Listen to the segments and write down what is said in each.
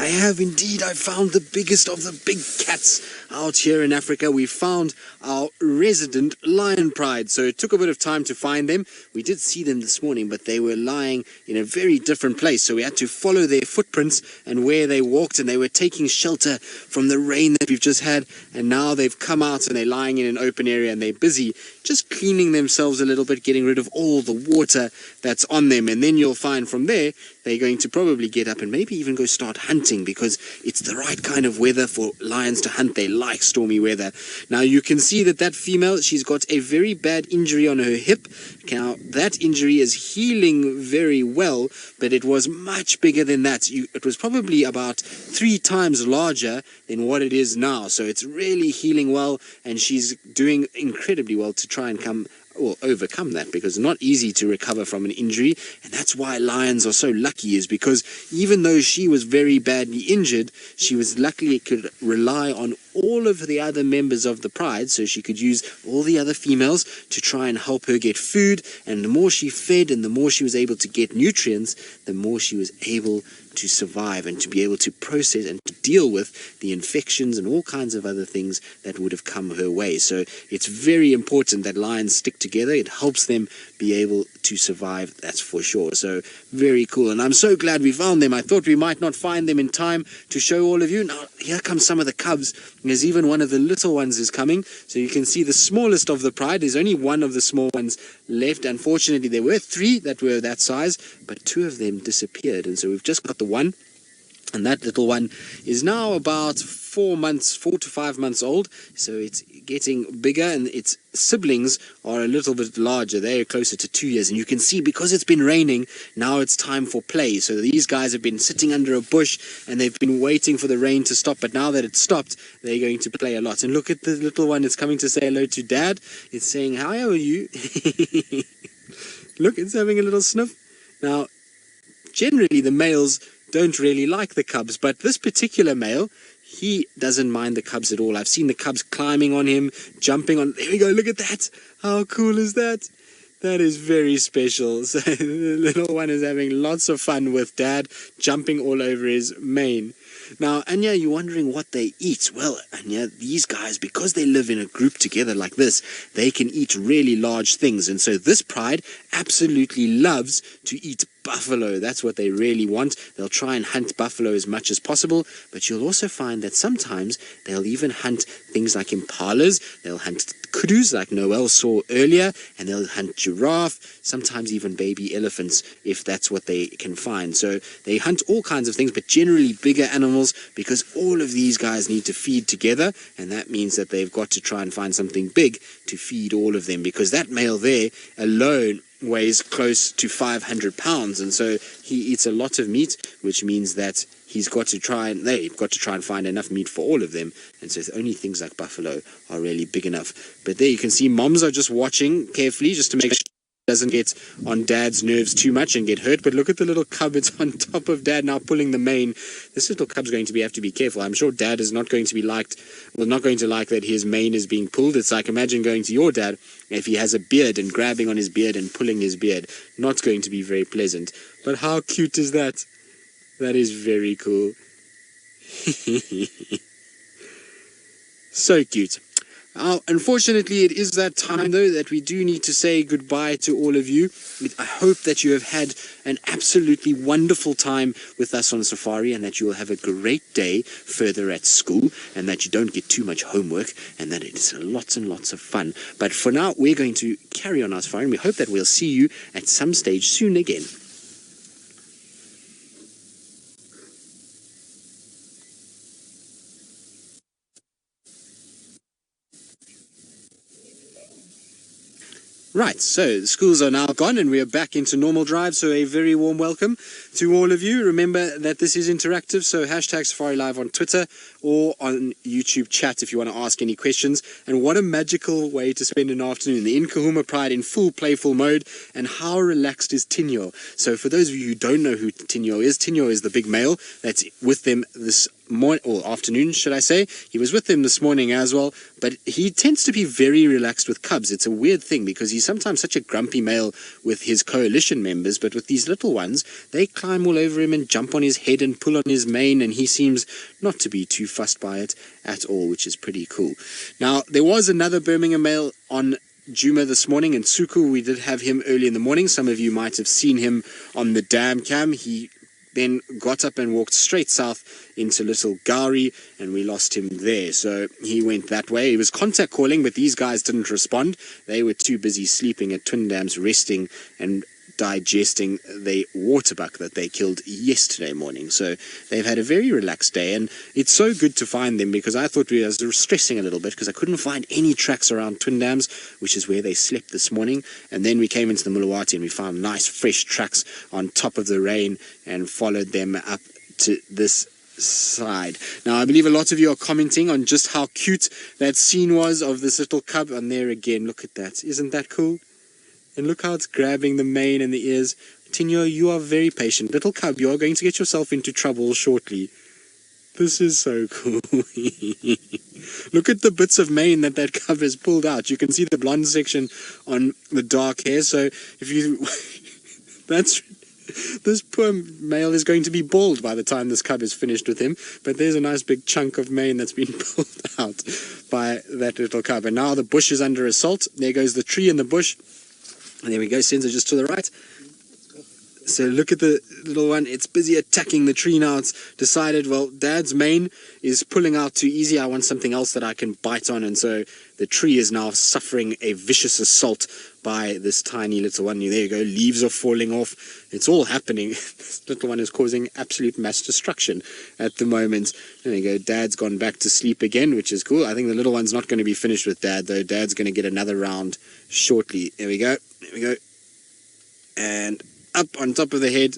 I have indeed. I found the biggest of the big cats out here in Africa. We found our resident lion pride. So it took a bit of time to find them. We did see them this morning, but they were lying in a very different place. So we had to follow their footprints and where they walked, and they were taking shelter from the rain that we've just had. And now they've come out and they're lying in an open area, and they're busy just cleaning themselves a little bit, getting rid of all the water that's on them. And then you'll find from there, they're going to probably get up and maybe even go start hunting, because it's the right kind of weather for lions to hunt. They like stormy weather. Now you can see that that female, she's got a very bad injury on her hip. Now that injury is healing very well, but it was much bigger than that. It was probably about 3 times larger than what it is now. So it's really healing well, and she's doing incredibly well to try and overcome that, because it's not easy to recover from an injury. And that's why lions are so lucky, is because even though she was very badly injured, she was luckily could rely on all of the other members of the pride, so she could use all the other females to try and help her get food. And the more she fed and the more she was able to get nutrients, the more she was able to survive and to be able to process and to deal with the infections and all kinds of other things that would have come her way. So it's very important that lions stick together. It helps them be able to survive, that's for sure. So very cool, and I'm so glad we found them. I thought we might not find them in time to show all of you. Now here come some of the cubs. There's even one of the little ones is coming, so you can see the smallest of the pride. There's only one of the small ones left. Unfortunately, there were 3 that were that size, but 2 of them disappeared, and so we've just got the one. And that little one is now about 4 to 5 months old. So it's getting bigger, and its siblings are a little bit larger. They're closer to 2 years. And you can see, because it's been raining, now it's time for play. So these guys have been sitting under a bush and they've been waiting for the rain to stop. But now that it's stopped, they're going to play a lot. And look at the little one. It's coming to say hello to Dad. It's saying, "How are you?" Look, it's having a little sniff. Now, generally the males don't really like the cubs, but this particular male, he doesn't mind the cubs at all. I've seen the cubs climbing on him, jumping on. There we go, look at that. How cool is that? That is very special. So the little one is having lots of fun with Dad, jumping all over his mane. Now, Anya, you're wondering what they eat. Well, Anya, these guys, because they live in a group together like this, they can eat really large things. And so this pride absolutely loves to eat buffalo. That's what they really want. They'll try and hunt buffalo as much as possible, but you'll also find that sometimes they'll even hunt things like impalas. They'll hunt kudus like Noel saw earlier, and they'll hunt giraffe, sometimes even baby elephants, if that's what they can find. So they hunt all kinds of things, but generally bigger animals, because all of these guys need to feed together, and that means that they've got to try and find something big to feed all of them, because that male there alone weighs close to 500 pounds, and so he eats a lot of meat, which means that they've got to try and find enough meat for all of them. And so only things like buffalo are really big enough. But there you can see moms are just watching carefully, just to make sure it doesn't get on Dad's nerves too much and get hurt. But look at the little cub. It's on top of Dad now, pulling the mane. This little cub's going to have to be careful. I'm sure Dad is not going to like that his mane is being pulled. It's like, imagine going to your dad if he has a beard and grabbing on his beard and pulling his beard. Not going to be very pleasant. But how cute is that? That is very cool. So cute. Unfortunately, it is that time, though, that we do need to say goodbye to all of you. I hope that you have had an absolutely wonderful time with us on safari, and that you will have a great day further at school, and that you don't get too much homework, and that it is lots and lots of fun. But for now, we're going to carry on our safari, and we hope that we'll see you at some stage soon again. Right, so the schools are now gone and we are back into normal drive, so a very warm welcome to all of you. Remember that this is interactive, so hashtag Safari Live on Twitter or on YouTube chat if you want to ask any questions. And what a magical way to spend an afternoon. The Nkuhuma Pride in full playful mode, and how relaxed is Tinyo. So for those of you who don't know who Tinyo is the big male that's with them this or afternoon, should I say. He was with them this morning as well, but he tends to be very relaxed with cubs. It's a weird thing because he's sometimes such a grumpy male with his coalition members, but with these little ones, they climb all over him and jump on his head and pull on his mane, and he seems not to be too fussed by it at all, which is pretty cool. Now, there was another Birmingham male on Djuma this morning, and Suku, we did have him early in the morning. Some of you might have seen him on the dam cam. He then got up and walked straight south into Little Gowrie, and we lost him there. So he went that way. He was contact calling, but these guys didn't respond. They were too busy sleeping at Twin Dams, resting and digesting the waterbuck that they killed yesterday morning. So they've had a very relaxed day, and it's so good to find them because I thought we was stressing a little bit because I couldn't find any tracks around Twin Dams, which is where they slept this morning. And then we came into the Mulawati and we found nice fresh tracks on top of the rain and followed them up to this side. Now, I believe a lot of you are commenting on just how cute that scene was of this little cub. And there again, look at that. Isn't that cool? And look how it's grabbing the mane and the ears. Tinyo, you are very patient. Little cub, you are going to get yourself into trouble shortly. This is so cool. Look at the bits of mane that cub has pulled out. You can see the blonde section on the dark hair. So if you... This poor male is going to be bald by the time this cub is finished with him. But there's a nice big chunk of mane that's been pulled out by that little cub. And now the bush is under assault. There goes the tree in the bush. And there we go, Senzo just to the right. So look at the little one. It's busy attacking the tree now. It's decided, well, Dad's mane is pulling out too easy. I want something else that I can bite on. And so the tree is now suffering a vicious assault by this tiny little one. There you go. Leaves are falling off. It's all happening. This little one is causing absolute mass destruction at the moment. There you go. Dad's gone back to sleep again, which is cool. I think the little one's not going to be finished with Dad, though. Dad's going to get another round shortly. There we go. There we go. And up on top of the head.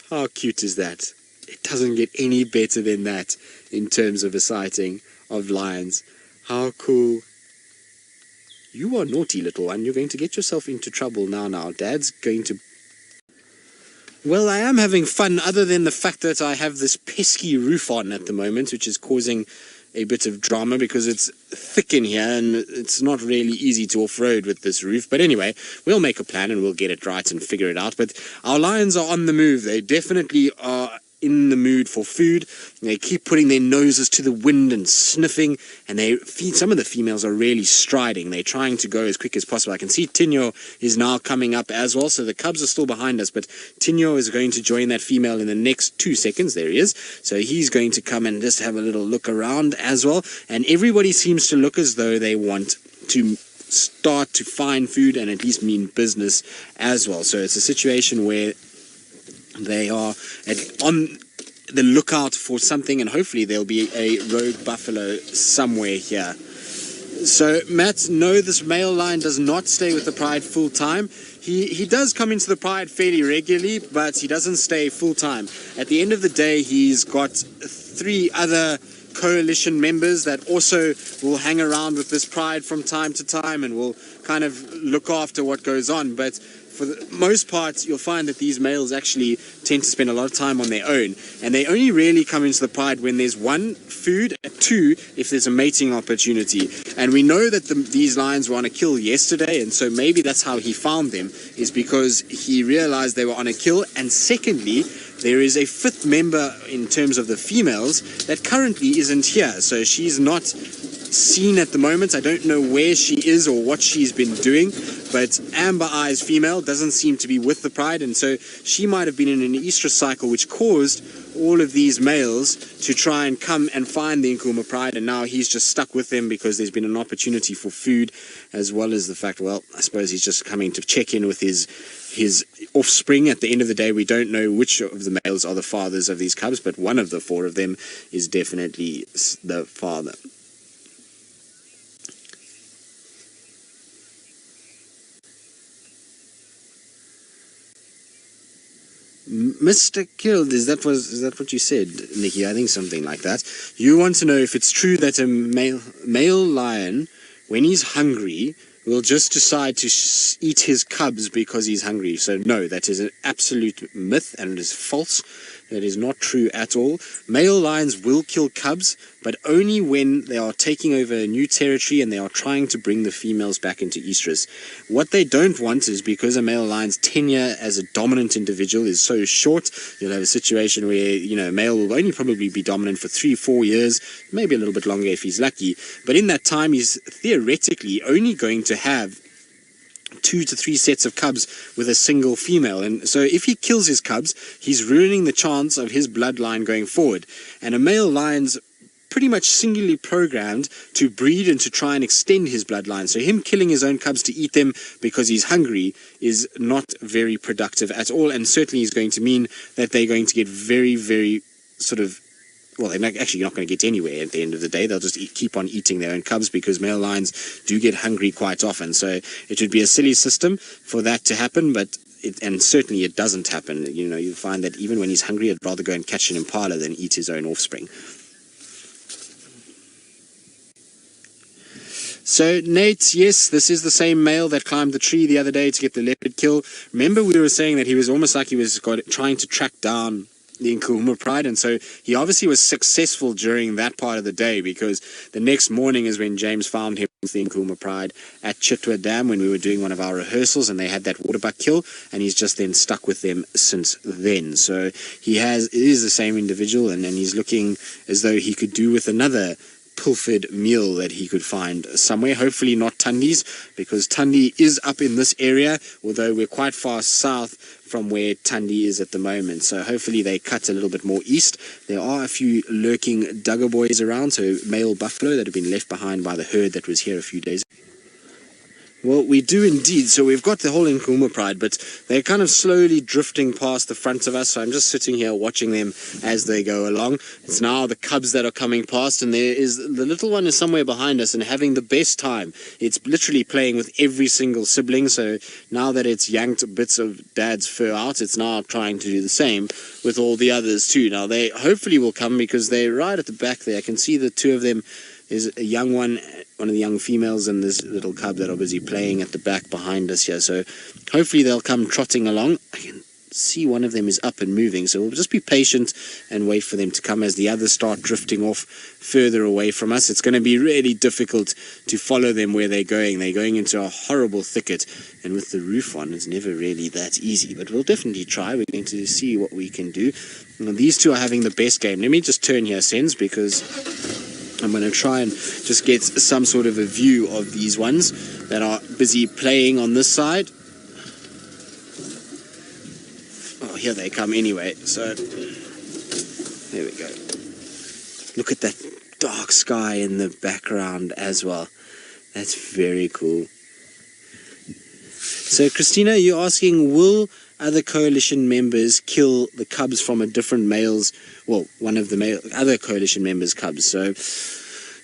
How cute is that? It doesn't get any better than that in terms of a sighting of lions. How cool. You are naughty, little one. You're going to get yourself into trouble now. Dad's going to... Well, I am having fun, other than the fact that I have this pesky roof on at the moment, which is causing a bit of drama because it's thick in here and it's not really easy to off-road with this roof. But anyway, we'll make a plan and we'll get it right and figure it out. But our lions are on the move. They definitely are in the mood for food. They keep putting their noses to the wind and sniffing, and some of the females are really striding. They're trying to go as quick as possible. I can see Tinyo is now coming up as well, so the cubs are still behind us, but Tinyo is going to join that female in the next 2 seconds. There he is. So he's going to come and just have a little look around as well, and everybody seems to look as though they want to start to find food and at least mean business as well. So it's a situation where they are on the lookout for something, and hopefully there'll be a rogue buffalo somewhere here. So, Matt, no, this male lion does not stay with the Pride full time. He does come into the Pride fairly regularly, but he doesn't stay full time. At the end of the day, he's got 3 other coalition members that also will hang around with this Pride from time to time and will kind of look after what goes on. But for the most part, you'll find that these males actually tend to spend a lot of time on their own, and they only really come into the Pride when there's 1, food, 2, if there's a mating opportunity. And we know that these lions were on a kill yesterday, and so maybe that's how he found them, is because he realized they were on a kill. And secondly, there is a 5th member in terms of the females that currently isn't here, so she's not seen at the moment. I don't know where she is or what she's been doing, but Amber Eyes female doesn't seem to be with the Pride, and so she might have been in an estrus cycle, which caused all of these males to try and come and find the Nkuhuma Pride, and now he's just stuck with them because there's been an opportunity for food, as well as the fact, well, I suppose he's just coming to check in with his offspring. At the end of the day, we don't know which of the males are the fathers of these cubs, but one of the 4 of them is definitely the father. Mr. Killed, is that what you said, Nikki? I think something like that. You want to know if it's true that a male lion, when he's hungry, will just decide to eat his cubs because he's hungry. So no, that is an absolute myth, and it is false. That is not true at all. Male lions will kill cubs, but only when they are taking over a new territory and they are trying to bring the females back into estrus. What they don't want is, because a male lion's tenure as a dominant individual is so short, you'll have a situation where, a male will only probably be dominant for 3-4 years, maybe a little bit longer if he's lucky. But in that time, he's theoretically only going to have 2 to 3 sets of cubs with a single female. And so if he kills his cubs, he's ruining the chance of his bloodline going forward. And a male lion's pretty much singularly programmed to breed and to try and extend his bloodline. So him killing his own cubs to eat them because he's hungry is not very productive at all, and certainly is going to mean that they're going to get very, very well, they're actually not going to get anywhere at the end of the day. They'll just keep on eating their own cubs, because male lions do get hungry quite often. So it would be a silly system for that to happen, and certainly it doesn't happen. You find that even when he's hungry, he'd rather go and catch an impala than eat his own offspring. So, Nate, yes, this is the same male that climbed the tree the other day to get the leopard kill. Remember, we were saying that he was almost like he was trying to track down the Nkuhuma Pride, and so he obviously was successful during that part of the day, because the next morning is when James found him with the Nkuhuma Pride at Chitwa Dam when we were doing one of our rehearsals, and they had that waterbuck kill, and he's just then stuck with them since then. So it is the same individual, and he's looking as though he could do with another pilfered meal that he could find somewhere. Hopefully not Tundi's, because Tundi is up in this area, although we're quite far south from where Tundi is at the moment. So hopefully they cut a little bit more east. There are a few lurking Dugger boys around, so male buffalo that have been left behind by the herd that was here a few days ago. Well, we do indeed. So we've got the whole Nkuhuma Pride, but they're kind of slowly drifting past the front of us. So I'm just sitting here watching them as they go along. It's now the cubs that are coming past, and the little one is somewhere behind us and having the best time. It's literally playing with every single sibling. So now that it's yanked bits of dad's fur out, it's now trying to do the same with all the others too. Now they hopefully will come, because they're right at the back there. I can see the two of them. There's a young one of the young females, and this little cub that are busy playing at the back behind us here. So hopefully they'll come trotting along. I can see one of them is up and moving, so we'll just be patient and wait for them to come as the others start drifting off further away from us. It's going to be really difficult to follow them where they're going. They're going into a horrible thicket, and with the roof on, it's never really that easy, but we'll definitely try. We're going to see what we can do. And these two are having the best game. Let me just turn here, Sens, because I'm going to try and just get some sort of a view of these ones that are busy playing on this side. Oh, here they come anyway. So, there we go. Look at that dark sky in the background as well. That's very cool. So, Christina, you're asking, will other coalition members kill the cubs from a different male's, well, one of the other coalition members' cubs? So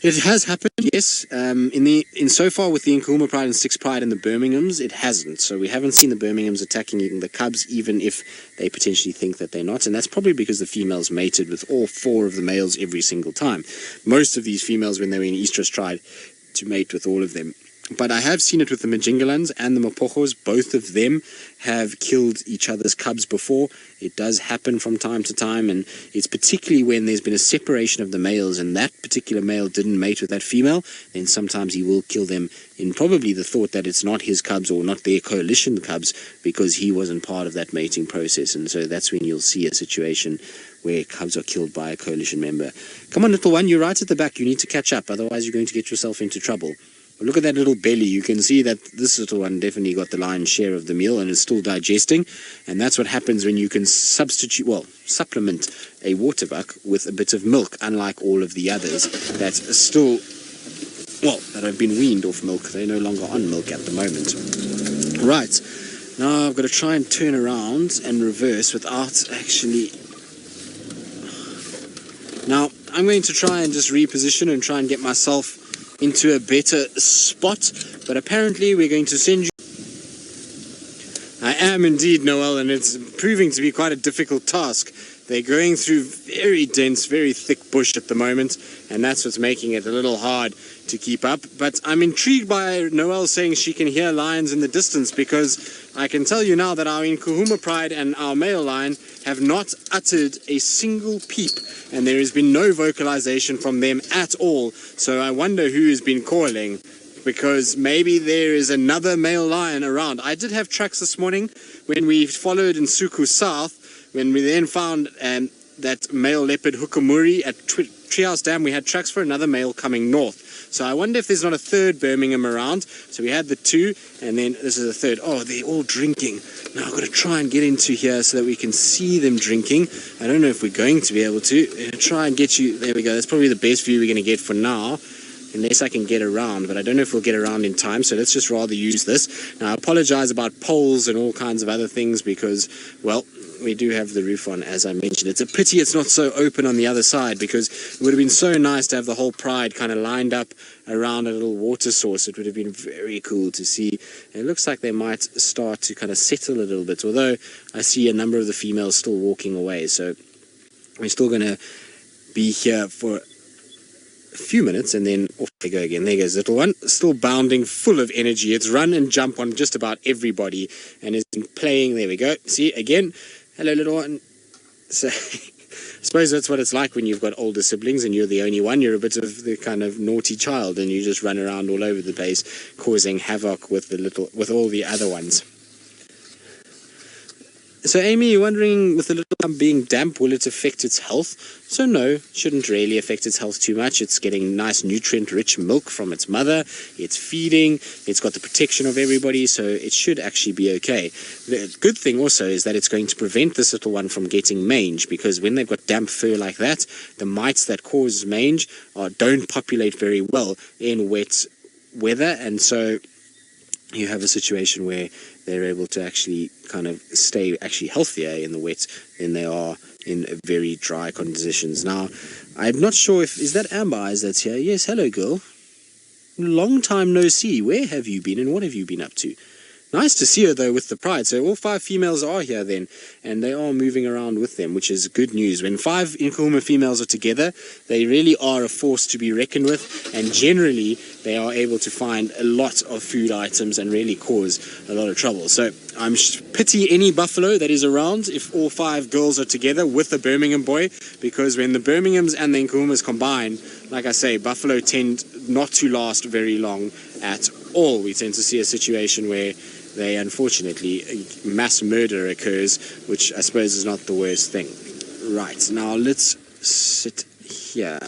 it has happened, yes. In so far with the Nkuhuma Pride and Six Pride and the Birminghams, it hasn't. So we haven't seen the Birminghams attacking the cubs, even if they potentially think that they're not. And that's probably because the females mated with all 4 of the males every single time. Most of these females, when they were in estrus, tried to mate with all of them. But I have seen it with the Majingalans and the Mapojos. Both of them have killed each other's cubs before. It does happen from time to time, and it's particularly when there's been a separation of the males and that particular male didn't mate with that female, then sometimes he will kill them in probably the thought that it's not his cubs or not their coalition cubs, because he wasn't part of that mating process. And so that's when you'll see a situation where cubs are killed by a coalition member. Come on, little one, you're right at the back. You need to catch up, otherwise you're going to get yourself into trouble. Look at that little belly. You can see that this little one definitely got the lion's share of the meal and is still digesting. And that's what happens when you can supplement a waterbuck with a bit of milk, unlike all of the others that are still, that have been weaned off milk. They're no longer on milk at the moment. Right. Now I've got to try and turn around and reverse without actually... Now, I'm going to try and just reposition and try and get myself into a better spot, but apparently we're going to send you... I am indeed, Noel, and it's proving to be quite a difficult task they're going through very dense, very thick bush at the moment, and that's what's making it a little hard to keep up. But I'm intrigued by Noelle saying she can hear lions in the distance, because I can tell you now that our Nkuhuma Pride and our male lion have not uttered a single peep, and there has been no vocalization from them at all. So I wonder who has been calling, because maybe there is another male lion around. I did have tracks this morning when we followed Nsuku south, when we then found that male leopard Hukamuri at Treehouse Dam. We had tracks for another male coming north. So I wonder if there's not a third Birmingham around. So we had the two, and then this is the third. Oh, they're all drinking. Now I've got to try and get into here so that we can see them drinking. I don't know if we're going to be able to. Try and get you. There we go. That's probably the best view we're going to get for now, unless I can get around. But I don't know if we'll get around in time, so let's just rather use this. Now I apologize about poles and all kinds of other things because, well, we do have the roof on, as I mentioned. It's a pity it's not so open on the other side, because it would have been so nice to have the whole Pride kind of lined up around a little water source. It would have been very cool to see. It looks like they might start to kind of settle a little bit, although I see a number of the females still walking away. So we're still going to be here for a few minutes, and then off they go again. There goes the little one, still bounding, full of energy. It's run and jump on just about everybody and is playing. There we go. See, again, hello little one. So I suppose that's what it's like when you've got older siblings and you're the only one. You're a bit of the kind of naughty child, and you just run around all over the place causing havoc with all the other ones. So Amy, you're wondering, with the little one being damp, will it affect its health? So no, shouldn't really affect its health too much. It's getting nice nutrient-rich milk from its mother. It's feeding. It's got the protection of everybody, so it should actually be okay. The good thing also is that it's going to prevent this little one from getting mange, because when they've got damp fur like that, the mites that cause mange don't populate very well in wet weather, and so you have a situation where they're able to actually kind of stay actually healthier in the wet than they are in very dry conditions. Now, I'm not sure if, is that Amber Eyes that's here? Yes, hello girl. Long time no see. Where have you been and what have you been up to? Nice to see her though with the Pride. So all 5 females are here then, and they are moving around with them, which is good news. When 5 Nkuhuma females are together, they really are a force to be reckoned with, and generally they are able to find a lot of food items and really cause a lot of trouble. So I'm pity any buffalo that is around if all 5 girls are together with a Birmingham boy, because when the Birminghams and the Nkuhumas combine, like I say, buffalo tend not to last very long at all. We tend to see a situation where they, unfortunately, mass murder occurs, which I suppose is not the worst thing. Right, now let's sit here.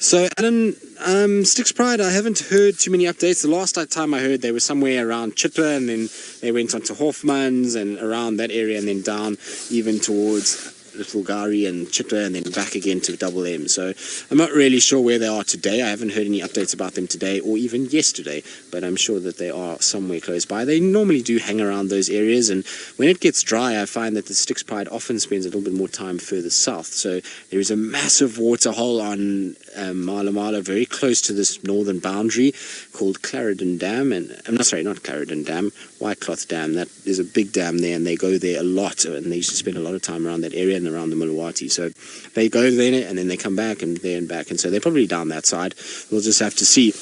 So, Alan, Styx Pride, I haven't heard too many updates. The last time I heard, they were somewhere around Chitwa, and then they went on to Hoffman's and around that area, and then down even towards Little Gari and Chitwa, and then back again to Double M. So I'm not really sure where they are today. I haven't heard any updates about them today or even yesterday, but I'm sure that they are somewhere close by. They normally do hang around those areas, and when it gets dry, I find that the Styx Pride often spends a little bit more time further south. So there is a massive water hole on Mala Mala, very close to this northern boundary, called Clarendon Dam, and I'm not sorry, not Clarendon Dam, White Cloth Dam. That is a big dam there, and they go there a lot, and they used to spend a lot of time around that area and around the Mulawati. So they go there and then they come back and there and back, and so they're probably down that side. We'll just have to see.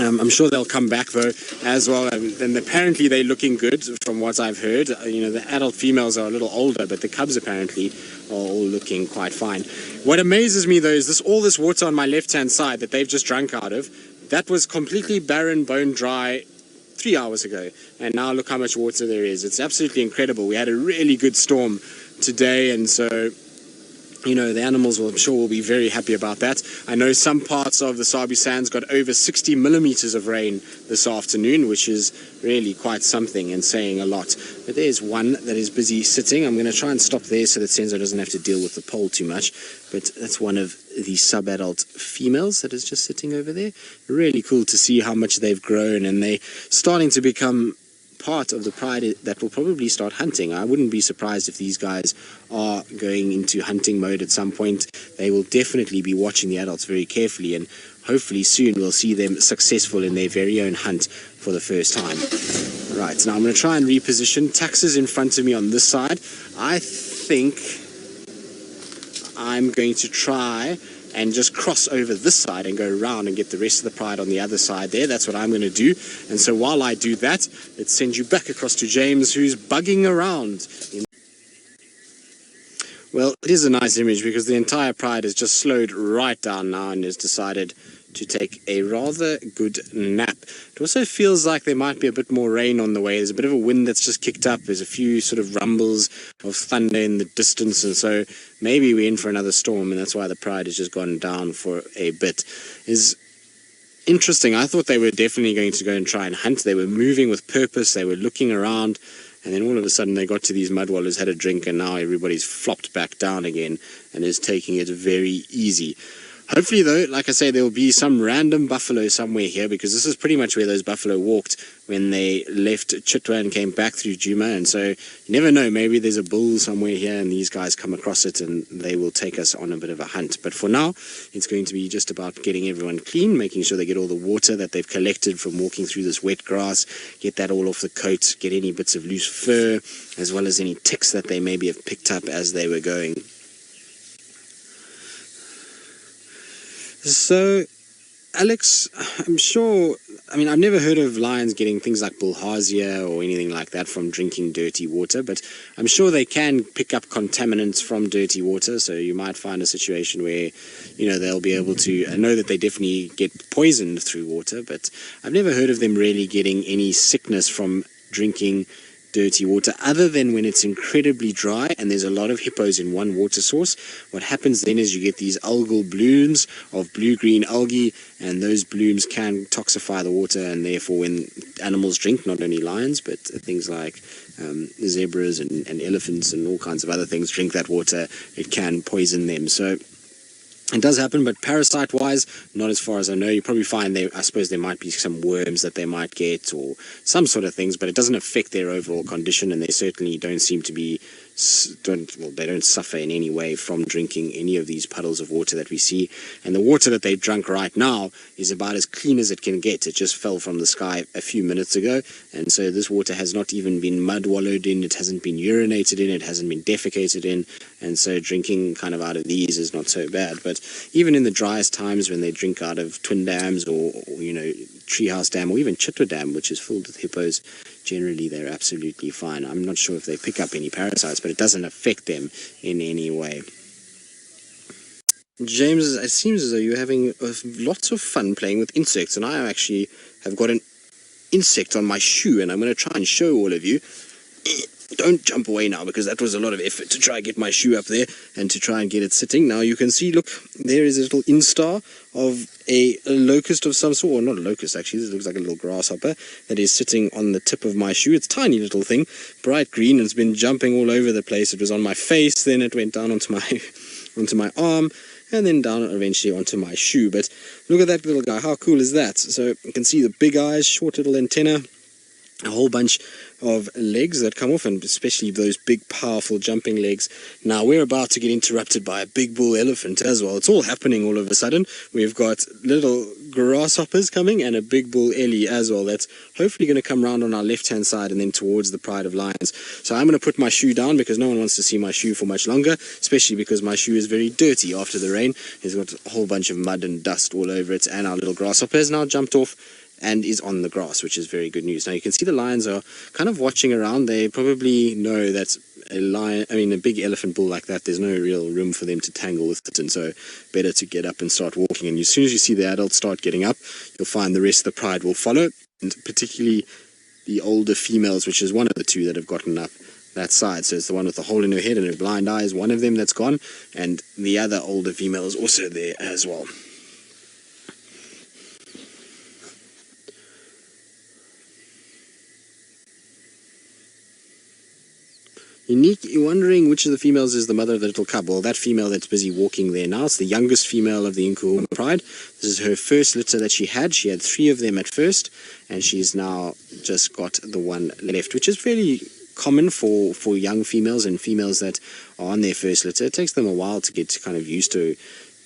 I'm sure they'll come back though as well, and apparently they're looking good from what I've heard. You know, the adult females are a little older, but the cubs apparently are all looking quite fine. What amazes me though is all this water on my left hand side that they've just drunk out of, that was completely barren, bone dry 3 hours ago, and now look how much water there is. It's absolutely incredible. We had a really good storm today, and so, you know, the animals will, I'm sure, will be very happy about that. I know some parts of the Sabi Sands got over 60 millimeters of rain this afternoon, which is really quite something and saying a lot. But there's one that is busy sitting. I'm going to try and stop there so that Senzo doesn't have to deal with the pole too much. But that's one of the sub-adult females that is just sitting over there. Really cool to see how much they've grown, and they're starting to become part of the Pride that will probably start hunting. I wouldn't be surprised if these guys are going into hunting mode at some point. They will definitely be watching the adults very carefully, and hopefully soon we'll see them successful in their very own hunt for the first time. Right, now I'm going to try and reposition. Taxes in front of me on this side. I think I'm going to try and just cross over this side and go around and get the rest of the pride on the other side there. That's what I'm going to do. And so while I do that, let's send you back across to James, who's bugging around. Well, it is a nice image because the entire pride has just slowed right down now and has decided to take a rather good nap. It also feels like there might be a bit more rain on the way. There's a bit of a wind that's just kicked up. There's a few sort of rumbles of thunder in the distance, and so maybe we're in for another storm, and that's why the pride has just gone down for a bit. Is interesting. I thought they were definitely going to go and try and hunt. They were moving with purpose. They were looking around, and then all of a sudden they got to these mud wallows, had a drink, and now everybody's flopped back down again and is taking it very easy. Hopefully, though, like I say, there will be some random buffalo somewhere here, because this is pretty much where those buffalo walked when they left Chitwa and came back through Djuma. And so you never know, maybe there's a bull somewhere here and these guys come across it and they will take us on a bit of a hunt. But for now, it's going to be just about getting everyone clean, making sure they get all the water that they've collected from walking through this wet grass, get that all off the coat, get any bits of loose fur, as well as any ticks that they maybe have picked up as they were going. So, Alex, I'm sure, I mean, I've never heard of lions getting things like bilharzia or anything like that from drinking dirty water, but I'm sure they can pick up contaminants from dirty water, so you might find a situation where, you know, they'll be able to, I know that they definitely get poisoned through water, but I've never heard of them really getting any sickness from drinking dirty water, other than when it's incredibly dry and there's a lot of hippos in one water source. What happens then is you get these algal blooms of blue-green algae, and those blooms can toxify the water, and therefore when animals drink, not only lions, but things like zebras and elephants and all kinds of other things drink that water, it can poison them. So it does happen, but parasite-wise, not as far as I know. You probably find I suppose there might be some worms that they might get or some sort of things, but it doesn't affect their overall condition, and they certainly don't seem to be, they don't suffer in any way from drinking any of these puddles of water that we see. And the water that they've drunk right now is about as clean as it can get. It just fell from the sky a few minutes ago, and so this water has not even been mud wallowed in, it hasn't been urinated in, it hasn't been defecated in, and so drinking kind of out of these is not so bad. But even in the driest times when they drink out of twin dams or you know, Treehouse Dam or even Chitwa Dam, which is filled with hippos, generally they're absolutely fine. I'm not sure if they pick up any parasites, but it doesn't affect them in any way. James, it seems as though you're having lots of fun playing with insects, and I actually have got an insect on my shoe, and I'm going to try and show all of you. Don't jump away now, because that was a lot of effort to try and get my shoe up there and to try and get it sitting. Now you can see, look, there is a little instar of a locust of some sort, or not a locust actually, this looks like a little grasshopper that is sitting on the tip of my shoe. It's a tiny little thing, bright green, and it's been jumping all over the place. It was on my face, then it went down onto my arm, and then down eventually onto my shoe. But look at that little guy, how cool is that? So you can see the big eyes, short little antenna, a whole bunch of legs that come off, and especially those big powerful jumping legs. Now we're about to get interrupted by a big bull elephant as well. It's all happening all of a sudden. We've got little grasshoppers coming and a big bull ellie as well. That's hopefully going to come round on our left hand side and then towards the pride of lions. So I'm going to put my shoe down because no one wants to see my shoe for much longer, especially because my shoe is very dirty after the rain. It's got a whole bunch of mud and dust all over it, and our little grasshopper has now jumped off and is on the grass, which is very good news. Now you can see the lions are kind of watching around. They probably know that a big elephant bull like that, there's no real room for them to tangle with it, and so better to get up and start walking. And as soon as you see the adults start getting up, you'll find the rest of the pride will follow, and particularly the older females, which is one of the two that have gotten up that side. So it's the one with the hole in her head and her blind eye is one of them that's gone, and the other older female is also there as well. You're wondering which of the females is the mother of the little cub. Well, that female that's busy walking there now, it's the youngest female of the Nkuhuma Pride. This is her first litter that she had. She had 3 of them at first, and she's now just got the one left, which is fairly common for young females and females that are on their first litter. It takes them a while to get kind of used to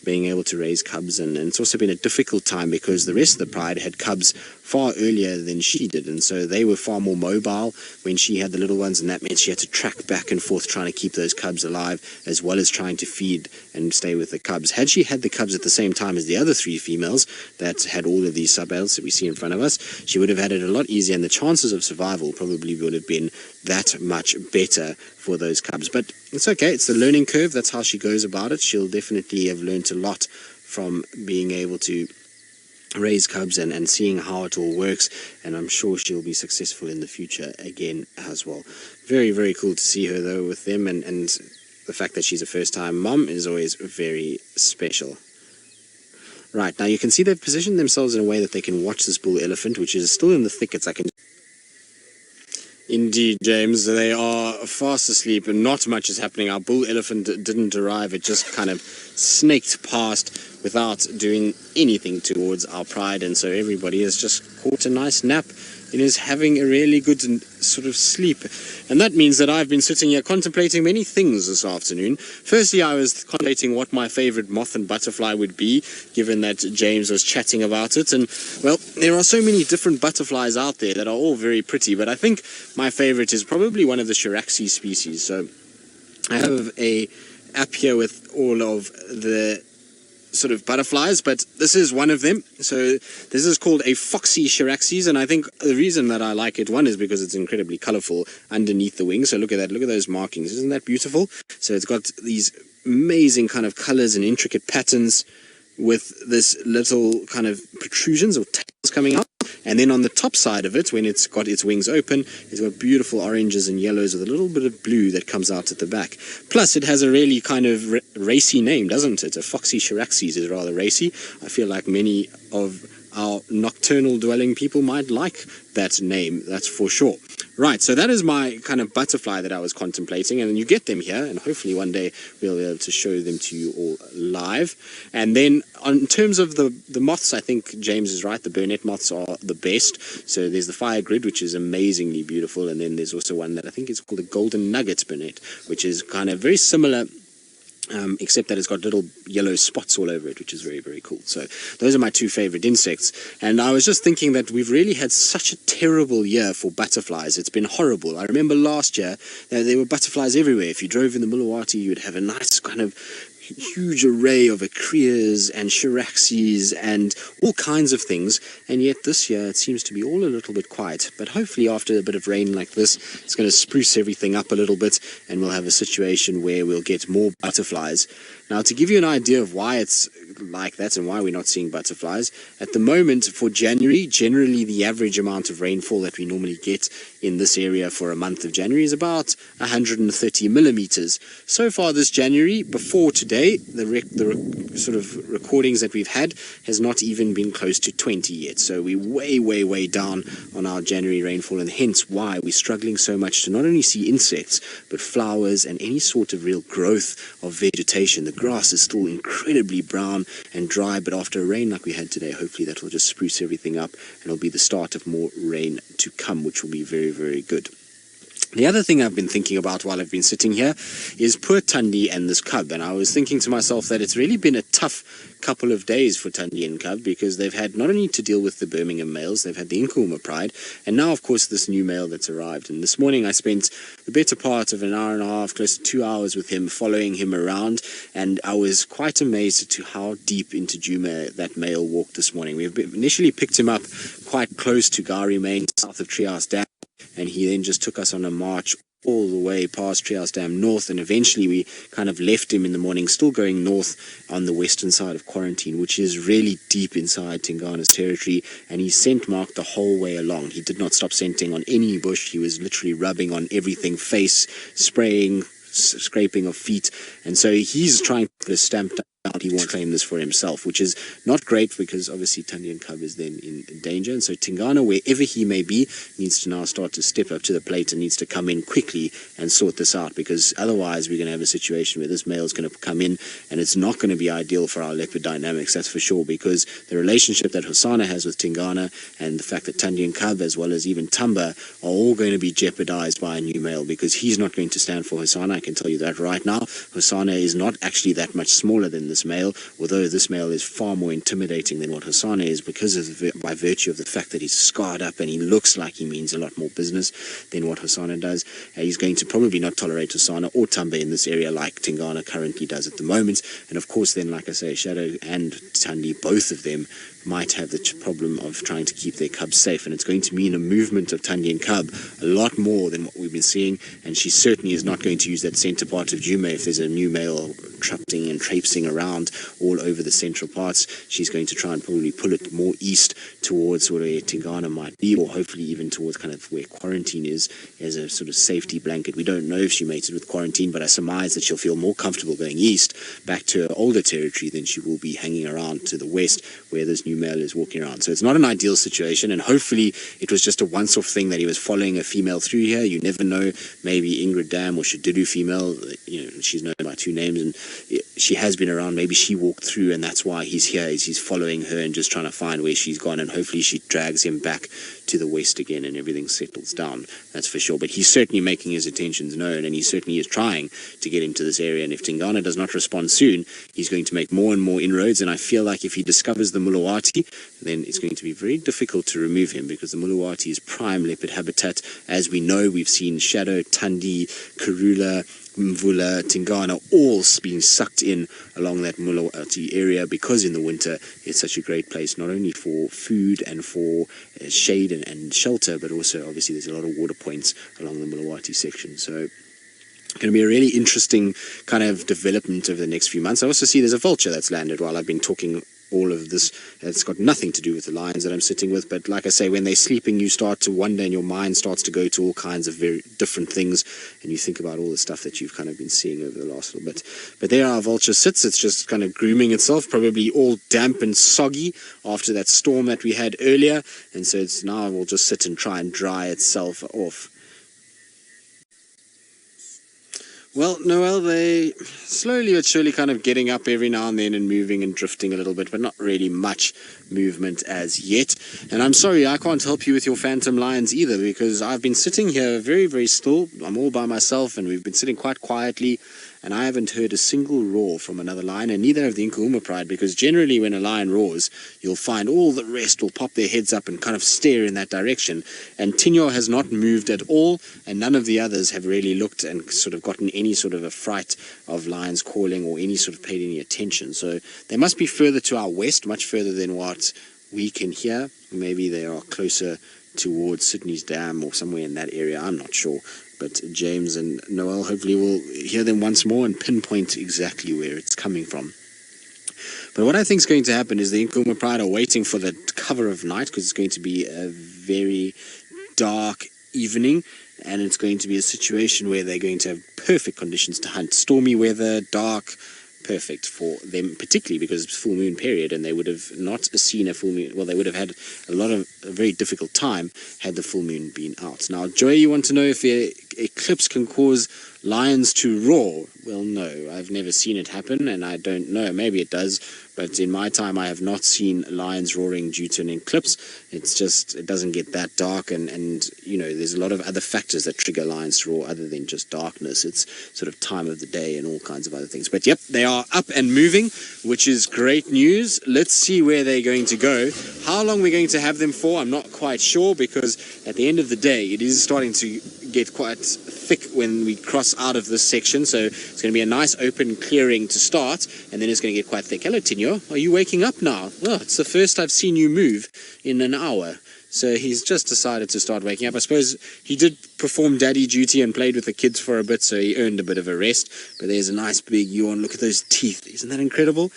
being able to raise cubs, and it's also been a difficult time because the rest of the pride had cubs far earlier than she did, and so they were far more mobile when she had the little ones, and that meant she had to track back and forth trying to keep those cubs alive as well as trying to feed and stay with the cubs. Had she had the cubs at the same time as the other 3 females that had all of these sub-adults that we see in front of us, she would have had it a lot easier, and the chances of survival probably would have been that much better for those cubs. But it's okay, it's the learning curve, that's how she goes about it. She'll definitely have learned a lot from being able to raise cubs and seeing how it all works, and I'm sure she'll be successful in the future again as well. Very, very cool to see her though with them, and the fact that she's a first-time mom is always very special. Right, now you can see they've positioned themselves in a way that they can watch this bull elephant, which is still in the thickets. Indeed, James, they are fast asleep and not much is happening. Our bull elephant didn't arrive. It just kind of snaked past without doing anything towards our pride, and so everybody has just caught a nice nap and is having a really good sort of sleep. And that means that I've been sitting here contemplating many things this afternoon. Firstly, I was contemplating what my favorite moth and butterfly would be, given that James was chatting about it. And, well, there are so many different butterflies out there that are all very pretty, but I think my favorite is probably one of the Shiraxi species. So I have a app here with all of the sort of butterflies, but this is one of them. So this is called a foxy Shiraxis, and I think the reason that I like it, one, is because it's incredibly colorful underneath the wings. So look at that, look at those markings, isn't that beautiful? So it's got these amazing kind of colors and intricate patterns with this little kind of protrusions or tails coming out. And then on the top side of it, when it's got its wings open, it's got beautiful oranges and yellows with a little bit of blue that comes out at the back. Plus, it has a really kind of racy name, doesn't it? A foxy Shiraxis is rather racy. I feel like many of our nocturnal dwelling people might like that name, that's for sure. Right, so that is my kind of butterfly that I was contemplating, and you get them here, and hopefully one day we'll be able to show them to you all live. And then in terms of the moths, I think James is right, the burnet moths are the best. So there's the fire grid, which is amazingly beautiful, and then there's also one that I think is called the golden nugget burnet, which is kind of very similar, except that it's got little yellow spots all over it, which is very, very cool. So those are my 2 favorite insects. And I was just thinking that we've really had such a terrible year for butterflies. It's been horrible. I remember last year there were butterflies everywhere. If you drove in the Milwaukee, you'd have a nice kind of huge array of acreas and Shiraxis and all kinds of things, and yet this year it seems to be all a little bit quiet. But hopefully after a bit of rain like this, it's going to spruce everything up a little bit, and we'll have a situation where we'll get more butterflies. Now, to give you an idea of why it's like that and why we're not seeing butterflies, at the moment for January, generally the average amount of rainfall that we normally get in this area for a month of January is about 130 millimeters. So far this January, before today, the sort of recordings that we've had has not even been close to 20 yet. So we're way down on our January rainfall, and hence why we're struggling so much to not only see insects, but flowers and any sort of real growth of vegetation. The grass is still incredibly brown and dry, but after a rain like we had today, hopefully that will just spruce everything up, and it'll be the start of more rain to come, which will be very good. The other thing I've been thinking about while I've been sitting here is poor Tundi and this cub, and I was thinking to myself that it's really been a tough couple of days for Tundi and cub, because they've had not only to deal with the Birmingham males, they've had the Nkuhuma Pride, and now of course this new male that's arrived. And this morning I spent the better part of an hour and a half, close to 2 hours with him, following him around, and I was quite amazed to how deep into Djuma that male walked this morning. We initially picked him up quite close to Gari Main, south of Treehouse Dam, and he then just took us on a march all the way past Treehouse Dam north, and eventually we kind of left him in the morning, still going north on the western side of Quarantine, which is really deep inside Tingana's territory, and he scent marked the whole way along. He did not stop scenting on any bush. He was literally rubbing on everything, face, spraying, scraping of feet, and so he's trying to put a stamp down. He won't claim this for himself, which is not great, because obviously Tundi and cub is then in danger, and so Tingana, wherever he may be, needs to now start to step up to the plate and needs to come in quickly and sort this out, because otherwise we're going to have a situation where this male is going to come in, and it's not going to be ideal for our leopard dynamics, that's for sure, because the relationship that Hosana has with Tingana and the fact that Tundi and cub, as well as even Tumba, are all going to be jeopardized by a new male, because he's not going to stand for Hosana. I can tell you that right now. Hosana is not actually that much smaller than this male, although this male is far more intimidating than what Hasana is because by virtue of the fact that he's scarred up and he looks like he means a lot more business than what Hasana does. He's going to probably not tolerate Hasana or Tumba in this area like Tingana currently does at the moment. And of course then, like I say, Shadow and Thandi, both of them might have the problem of trying to keep their cubs safe, and it's going to mean a movement of Thandi and cub a lot more than what we've been seeing. And she certainly is not going to use that center part of Djuma if there's a new male trapting and traipsing around all over the central parts. She's going to try and probably pull it more east towards where Tingana might be, or hopefully even towards kind of where Quarantine is, as a sort of safety blanket. We don't know if she mated with Quarantine, but I surmise that she'll feel more comfortable going east back to her older territory than she will be hanging around to the west where this new male is walking around. So it's not an ideal situation, and hopefully it was just a once-off thing that he was following a female through here. You never know, maybe Ingrid Dam or Shadidu female, she's known by two names, and she has been around. Maybe she walked through and that's why he's here, is he's following her and just trying to find where she's gone, and hopefully she drags him back to the west again and everything settles down. That's for sure. But he's certainly making his intentions known, and he certainly is trying to get into this area. And if Tingana does not respond soon, he's going to make more and more inroads. And I feel like if he discovers the Mulawati, then it's going to be very difficult to remove him, because the Mulawati is prime leopard habitat. As we know, we've seen Shadow, Thandi, Karula, Mvula, Tingana all being sucked in along that Mulawati area, because in the winter it's such a great place, not only for food and for shade and shelter, but also obviously there's a lot of water points along the Mulawati section. So it's going to be a really interesting kind of development over the next few months. I also see there's a vulture that's landed while I've been talking all of this. It's got nothing to do with the lions that I'm sitting with, but like I say, when they're sleeping, you start to wonder and your mind starts to go to all kinds of very different things, and you think about all the stuff that you've kind of been seeing over the last little bit. But there our vulture sits. It's just kind of grooming itself, probably all damp and soggy after that storm that we had earlier, and so it's now will just sit and try and dry itself off. Well, Noel, they slowly but surely kind of getting up every now and then and moving and drifting a little bit, but not really much movement as yet. And I'm sorry, I can't help you with your phantom lions either, because I've been sitting here very, very still. I'm all by myself, and we've been sitting quite quietly, and I haven't heard a single roar from another lion, and neither have the Nkuhuma Pride, because generally when a lion roars, you'll find all the rest will pop their heads up and kind of stare in that direction. And Tinyo has not moved at all, and none of the others have really looked and sort of gotten any sort of a fright of lions calling or any sort of paid any attention. So they must be further to our west, much further than what we can hear. Maybe they are closer towards Sydney's Dam or somewhere in that area, I'm not sure. But James and Noel hopefully will hear them once more and pinpoint exactly where it's coming from. But what I think is going to happen is the Nkuhuma Pride are waiting for the cover of night, because it's going to be a very dark evening, and it's going to be a situation where they're going to have perfect conditions to hunt. Stormy weather, dark, perfect for them, particularly because it's full moon period, and they would have not seen a full moon. Well, they would have had a very difficult time had the full moon been out. Now, Joy, you want to know if the eclipse can cause lions to roar? Well, no, I've never seen it happen, and I don't know. Maybe it does, but in my time I have not seen lions roaring due to an eclipse. It's just, it doesn't get that dark, and there's a lot of other factors that trigger lions to roar other than just darkness. It's sort of time of the day and all kinds of other things. But yep, they are up and moving, which is great news. Let's see where they're going to go. How long we're going to have them for, I'm not quite sure, because at the end of the day, it is starting to get quite thick when we cross out of this section, so it's going to be a nice open clearing to start, and then it's going to get quite thick. Hello, Tinyo. Are you waking up now? Oh, it's the first I've seen you move in an hour. So he's just decided to start waking up. I suppose he did perform daddy duty and played with the kids for a bit, so he earned a bit of a rest. But there's a nice big yawn. Look at those teeth. Isn't that incredible?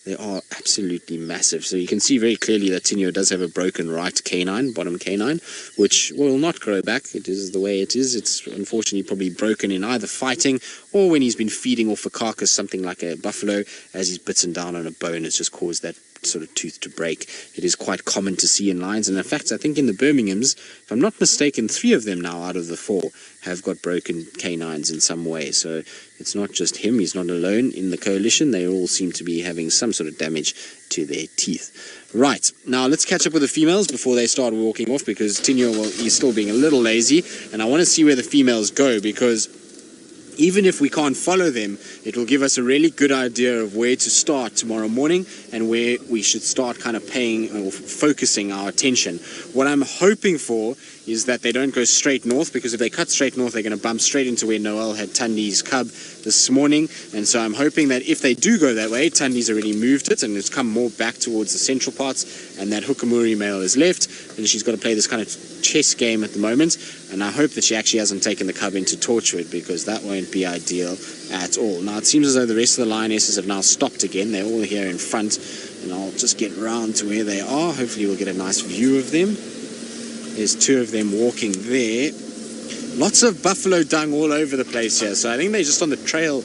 They are absolutely massive. So you can see very clearly that Tinyo does have a broken right canine, bottom canine, which will not grow back. It is the way it is. It's unfortunately probably broken in either fighting or when he's been feeding off a carcass, something like a buffalo, as he's bitten down on a bone. It's just caused that sort of tooth to break. It is quite common to see in lions, and in fact I think in the Birminghams, if I'm not mistaken, 3 of them now out of the 4 have got broken canines in some way. So it's not just him, he's not alone in the coalition. They all seem to be having some sort of damage to their teeth. Right, now let's catch up with the females before they start walking off, because Tinyo, well, he's still being a little lazy, and I want to see where the females go, because even if we can't follow them, it will give us a really good idea of where to start tomorrow morning and where we should start kind of paying or focusing our attention. What I'm hoping for is that they don't go straight north, because if they cut straight north, they're going to bump straight into where Noel had Tundi's cub this morning. And so I'm hoping that if they do go that way, Tundi's already moved it and it's come more back towards the central parts, and that Hukamuri male is left, and she's got to play this kind of chess game at the moment. And I hope that she actually hasn't taken the cub into Torchwood, because that won't be ideal at all. Now it seems as though the rest of the lionesses have now stopped again. They're all here in front, and I'll just get round to where they are. Hopefully we'll get a nice view of them. There's two of them walking there. Lots of buffalo dung all over the place here, so I think they're just on the trail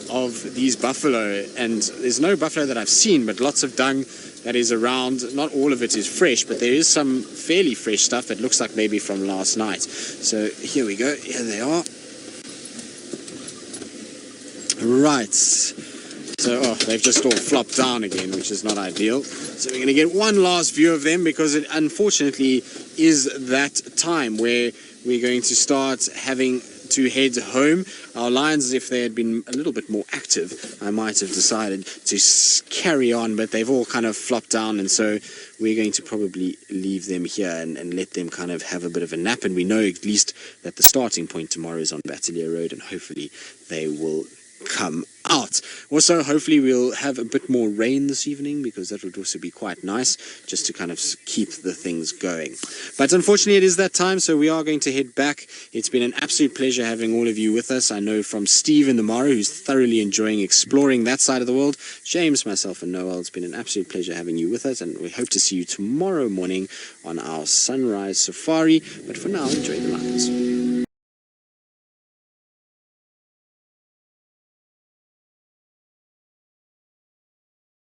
of these buffalo, and there's no buffalo that I've seen, but lots of dung that is around. Not all of it is fresh, but there is some fairly fresh stuff that looks like maybe from last night. So here we go. Here they are. Right. So, they've just all flopped down again, which is not ideal. So we're going to get one last view of them, because it unfortunately is that time where we're going to start having to head home. Our lions, if they had been a little bit more active, I might have decided to carry on, but they've all kind of flopped down, and so we're going to probably leave them here and let them kind of have a bit of a nap. And we know at least that the starting point tomorrow is on Battalier Road, and hopefully they will come out. Also, hopefully we'll have a bit more rain this evening, because that would also be quite nice, just to kind of keep the things going. But unfortunately it is that time, so we are going to head back. It's been an absolute pleasure having all of you with us. I know from Steve in the Mara, who's thoroughly enjoying exploring that side of the world, James, myself and Noel, it's been an absolute pleasure having you with us, and we hope to see you tomorrow morning on our sunrise safari. But for now, enjoy the lions.